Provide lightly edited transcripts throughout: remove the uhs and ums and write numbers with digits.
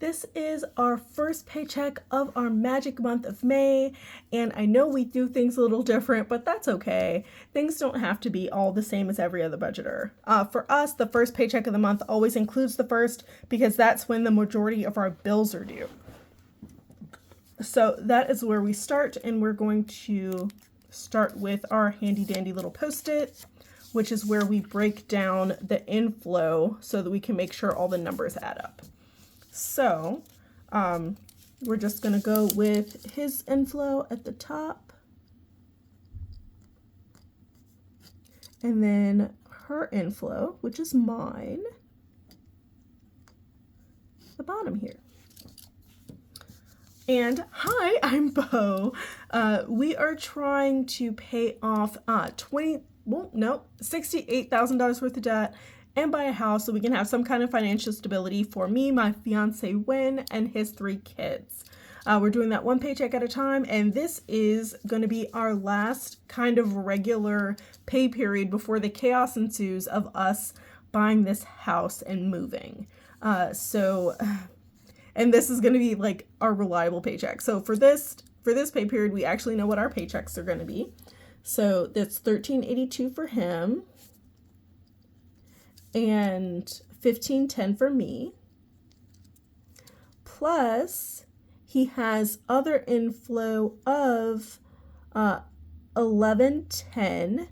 This is our first paycheck of our magic month of May, and I know we do things a little different, but that's okay. Things don't have to be all the same as every other budgeter. For us, the first paycheck of the month always includes the first because that's when the majority of our bills are due. So that is where we start, and we're going to start with our handy dandy little Post-it, which is where we break down the inflow so that we can make sure all the numbers add up. So we're just going to go with his inflow at the top, and then her inflow, which is mine, at the bottom here. And hi, I'm Bo. We are trying to pay off $68,000 worth of debt and buy a house so we can have some kind of financial stability for me, my fiance Win, and his 3 kids. We're doing that one paycheck at a time, and this is going to be our last kind of regular pay period before the chaos ensues of us buying this house and moving. And this is going to be like our reliable paycheck. So for this pay period, we actually know what our paychecks are going to be. So that's $1,382 for him and $1,510 for me. Plus, he has other inflow of $1,110,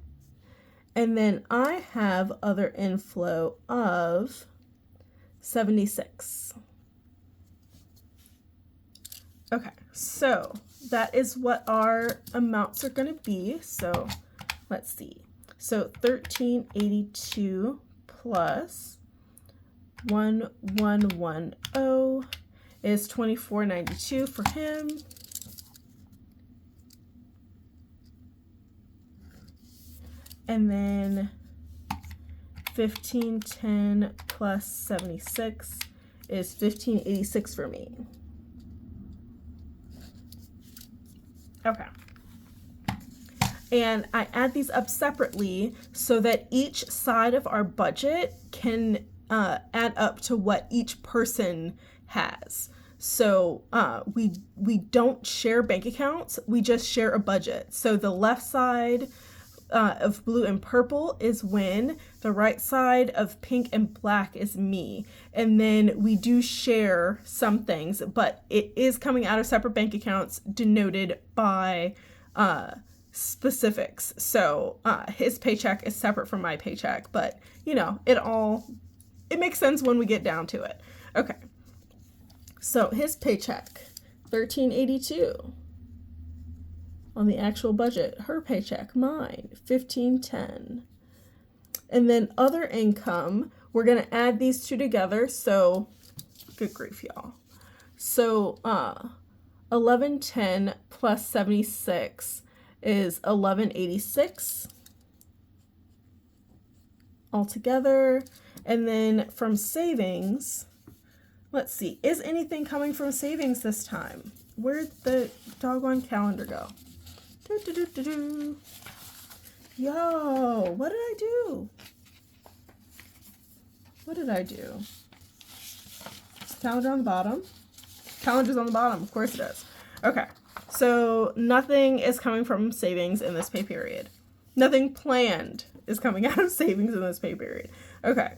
and then I have other inflow of $76. Okay, so that is what our amounts are going to be. So let's see. So $1,382 plus 1,110 is $2,492 for him. And then $1,510 plus 76 is $1,586 for me. Okay. And I add these up separately so that each side of our budget can add up to what each person has. So we don't share bank accounts, we just share a budget. So the left side of blue and purple is Win, the right side of pink and black is me. And then we do share some things, but it is coming out of separate bank accounts denoted by specifics. So his paycheck is separate from my paycheck, but you know, it makes sense when we get down to it. Okay. So his paycheck, $1,382 on the actual budget. Her paycheck, mine, $1,510. And then other income, we're going to add these two together. So, good grief, y'all. So, $1,110 plus 76 is $1,186 altogether. And then from savings, let's see, is anything coming from savings this time? Where'd the doggone calendar go? Yo, what did I do? What did I do? Is the calendar on the bottom? Calendar's on the bottom, of course it is. Okay, so nothing is coming from savings in this pay period. Nothing planned is coming out of savings in this pay period. Okay,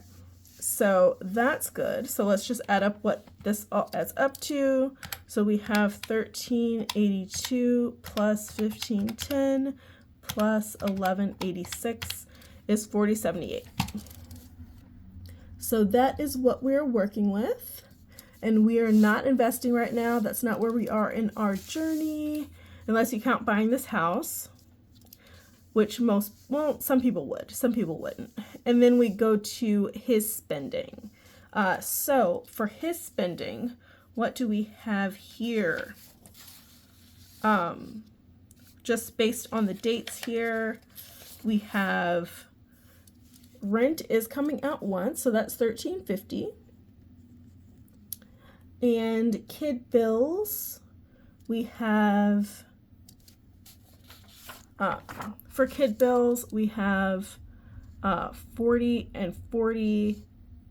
so that's good. So let's just add up what this all adds up to. So we have $1,382 plus 1,510 plus 1,186 is 4,078. So that is what we're working with. And we are not investing right now. That's not where we are in our journey, unless you count buying this house, which some people would, some people wouldn't. And then we go to his spending. So for his spending, what do we have here? Just based on the dates here, we have rent is coming out once, so that's $1,350. And kid bills, we have, for kid bills, we have 40 and 40,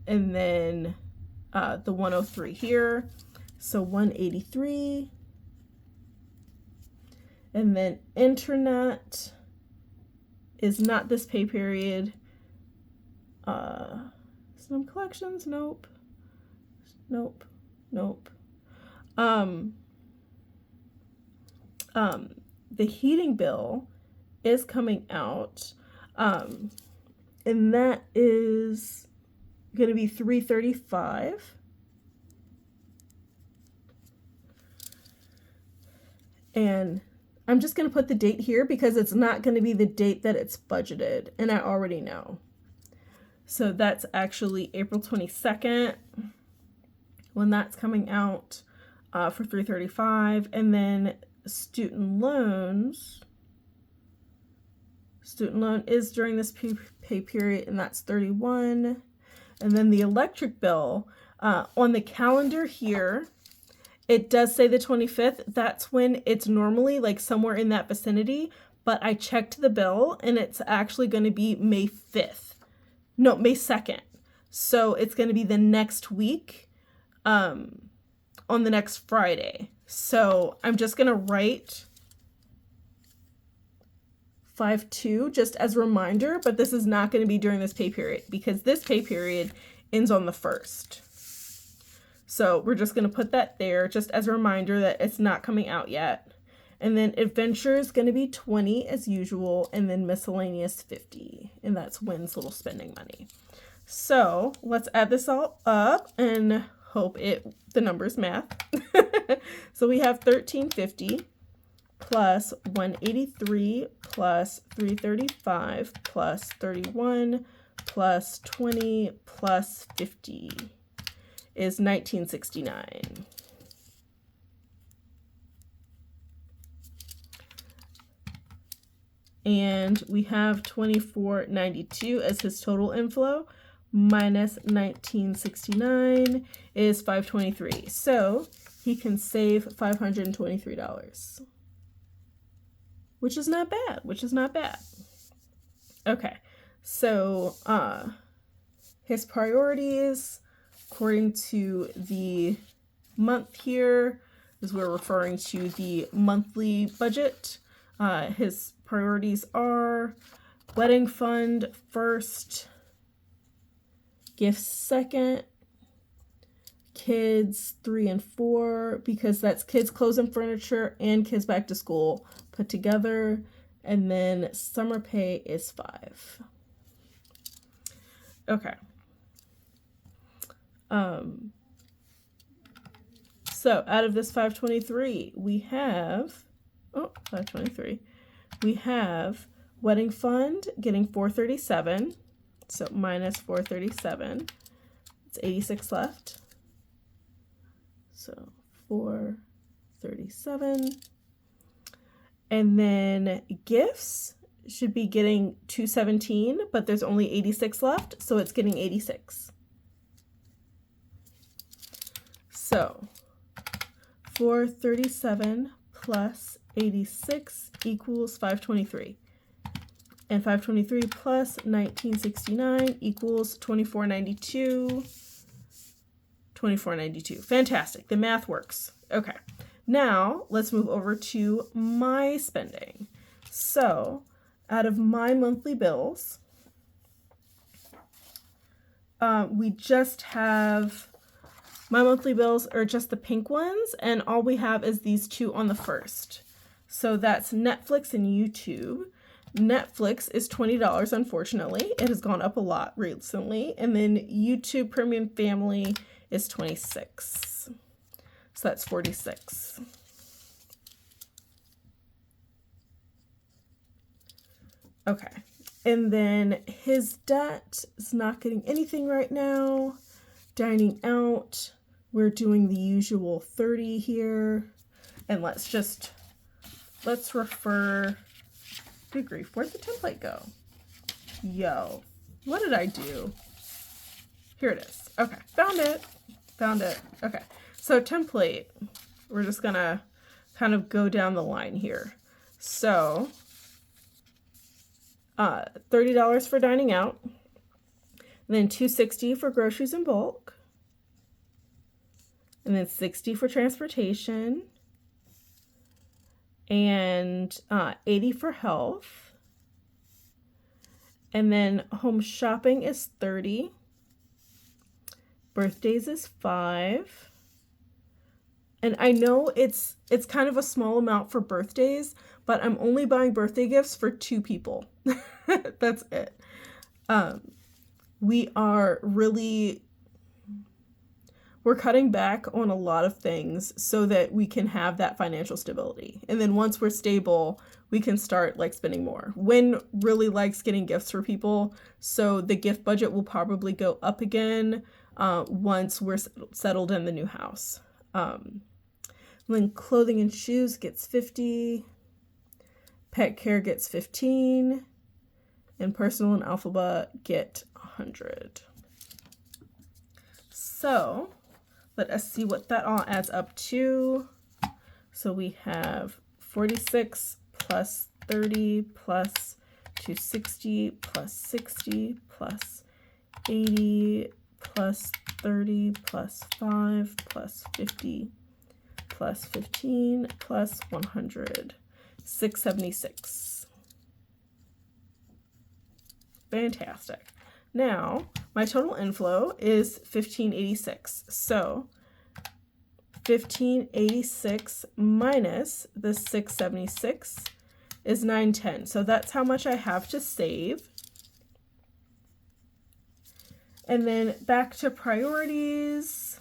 and then the 103 here. So 183. And then internet is not this pay period. Some collections, nope. Nope. Nope. The heating bill is coming out. And that is going to be $335. And I'm just going to put the date here because it's not going to be the date that it's budgeted, and I already know. So that's actually April 22nd when that's coming out for $335. And then student loan is during this pay period, and that's $31. And then the electric bill on the calendar here, it does say the 25th. That's when it's normally like somewhere in that vicinity, but I checked the bill and it's actually going to be May 5th. No, May 2nd. So it's going to be the next week on the next Friday. So I'm just going to write 5/2 just as a reminder, but this is not going to be during this pay period because this pay period ends on the 1st. So we're just going to put that there just as a reminder that it's not coming out yet. And then adventure is going to be 20 as usual, and then miscellaneous 50. And that's Wynn's little spending money. So let's add this all up and hope the numbers math. So we have 1350 plus 183 plus 335 plus 31 plus 20 plus 50. Is 1969. And we have 2492 as his total inflow minus 1969 is 523. So he can save $523, which is not bad, Okay, so his priorities, according to the month here, as we're referring to the monthly budget, his priorities are wedding fund first, gifts second, kids 3 and 4, because that's kids clothes and furniture and kids back to school put together, and then summer pay is 5. Okay. So out of this 523, we have 523. We have wedding fund getting 437. So minus 437. It's 86 left. So 437. And then gifts should be getting 217, but there's only 86 left, so it's getting 86. So 437 plus 86 equals 523. And 523 plus 1969 equals 2492. 2492. Fantastic. The math works. Okay. Now let's move over to my spending. So out of my monthly bills, we just have, my monthly bills are just the pink ones, and all we have is these two on the first. So that's Netflix and YouTube. Netflix is $20, unfortunately. It has gone up a lot recently. And then YouTube Premium Family is $26. So that's $46. Okay. And then his debt is not getting anything right now. Dining out, we're doing the usual 30 here. And let's refer, good grief, where'd the template go? Yo, what did I do? Here it is. Okay, found it. Okay, so template, we're just gonna kind of go down the line here. So, $30 for dining out, then $260 for groceries in bulk, and then 60 for transportation, and 80 for health, and then home shopping is 30, birthdays is 5, and I know it's kind of a small amount for birthdays, but I'm only buying birthday gifts for 2 people. That's it. We're cutting back on a lot of things so that we can have that financial stability. And then once we're stable, we can start like spending more. Wynn really likes getting gifts for people, so the gift budget will probably go up again once we're settled in the new house. Then clothing and shoes gets 50, pet care gets 15, and personal and alphabet get 100. So let us see what that all adds up to. So we have 46 plus 30 plus 260 plus 60 plus 80 plus 30 plus 5 plus 50 plus 15 plus 100. 676. Fantastic. Now, my total inflow is 1586. So, 1586 minus the 676 is 910. So that's how much I have to save. And then back to priorities,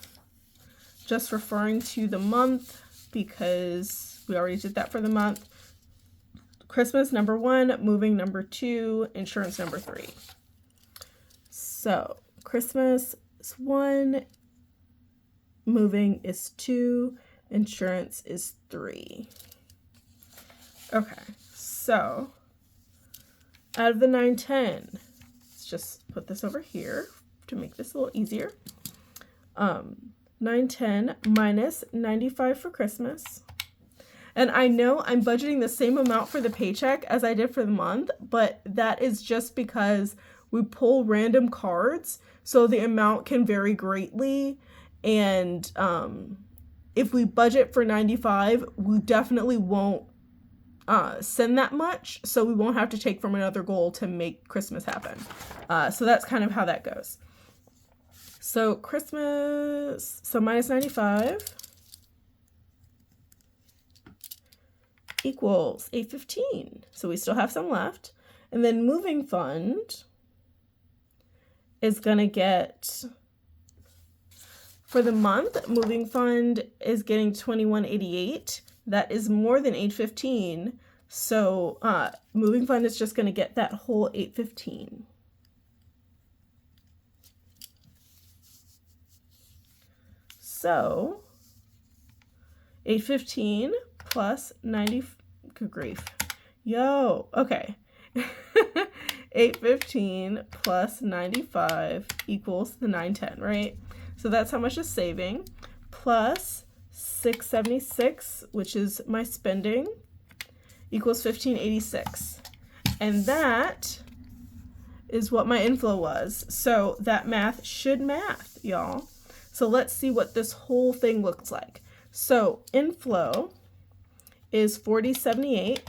just referring to the month because we already did that for the month. Christmas number 1, moving number 2, insurance number 3. So Christmas is 1, moving is 2, insurance is 3. Okay, so out of the 910, let's just put this over here to make this a little easier. 910 minus 95 for Christmas. And I know I'm budgeting the same amount for the paycheck as I did for the month, but that is just because we pull random cards, so the amount can vary greatly. And if we budget for 95, we definitely won't send that much, so we won't have to take from another goal to make Christmas happen. So that's kind of how that goes. So Christmas, so minus 95 equals 815. So we still have some left. And then moving fund is going to get, for the month, moving fund is getting 2188. That is more than 815. So moving fund is just going to get that whole 815. So 815 plus 90, good grief. Okay. 815 plus 95 equals the 910, right? So that's how much is saving, plus 676, which is my spending, equals 1586. And that is what my inflow was. So that math should math, y'all. So let's see what this whole thing looks like. So inflow is 4078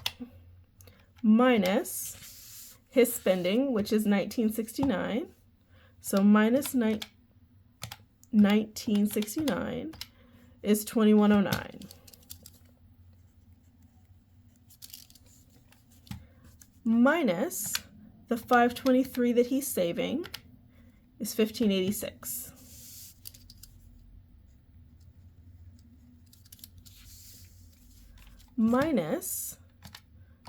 minus his spending, which is 1969. So minus 1969 is 2109. Minus the 523 that he's saving is 1586. Minus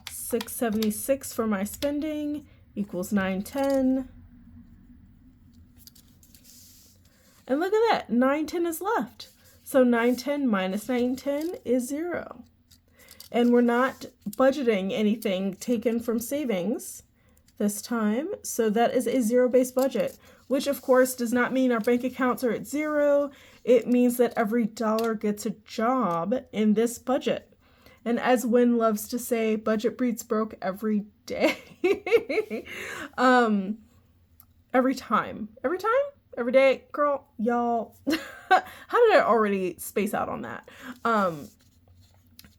676 for my spending equals 910. And look at that, 910 is left. So 910 minus 910 is 0. And we're not budgeting anything taken from savings this time. So that is a zero-based budget, which of course does not mean our bank accounts are at 0. It means that every dollar gets a job in this budget. And as Wynn loves to say, budget breeds broke every day. Every time. every day. Girl, y'all, how did I already space out on that?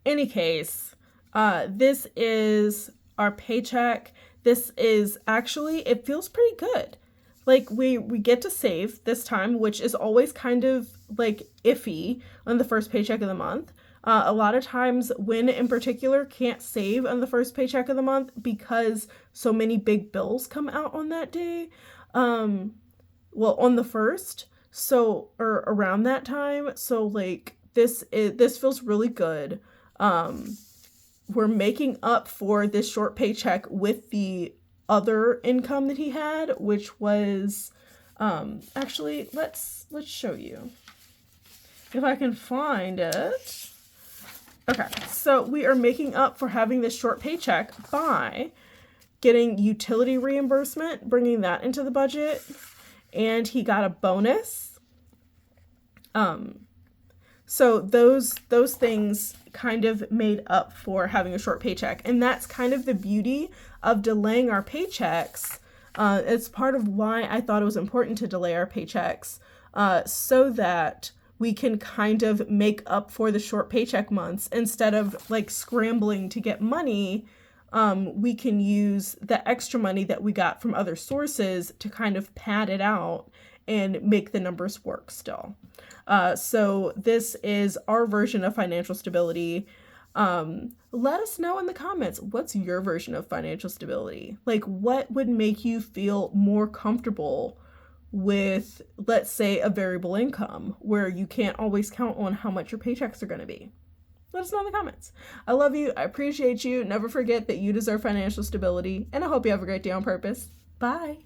Any case, this is our paycheck. This is actually, it feels pretty good. Like we get to save this time, which is always kind of like iffy on the first paycheck of the month. A lot of times women in particular can't save on the first paycheck of the month because so many big bills come out on that day. Well, on the first, so, or around that time. So like this feels really good. We're making up for this short paycheck with the other income that he had, which was, actually, let's show you if I can find it. Okay, so we are making up for having this short paycheck by getting utility reimbursement, bringing that into the budget, and he got a bonus. So those things kind of made up for having a short paycheck. And that's kind of the beauty of delaying our paychecks. It's part of why I thought it was important to delay our paychecks, so that we can kind of make up for the short paycheck months. Instead of like scrambling to get money, we can use the extra money that we got from other sources to kind of pad it out and make the numbers work still. So this is our version of financial stability. Let us know in the comments, what's your version of financial stability? Like, what would make you feel more comfortable with, let's say, a variable income where you can't always count on how much your paychecks are going to be? Let us know in the comments. I love you. I appreciate you. Never forget that you deserve financial stability, and I hope you have a great day on purpose. Bye.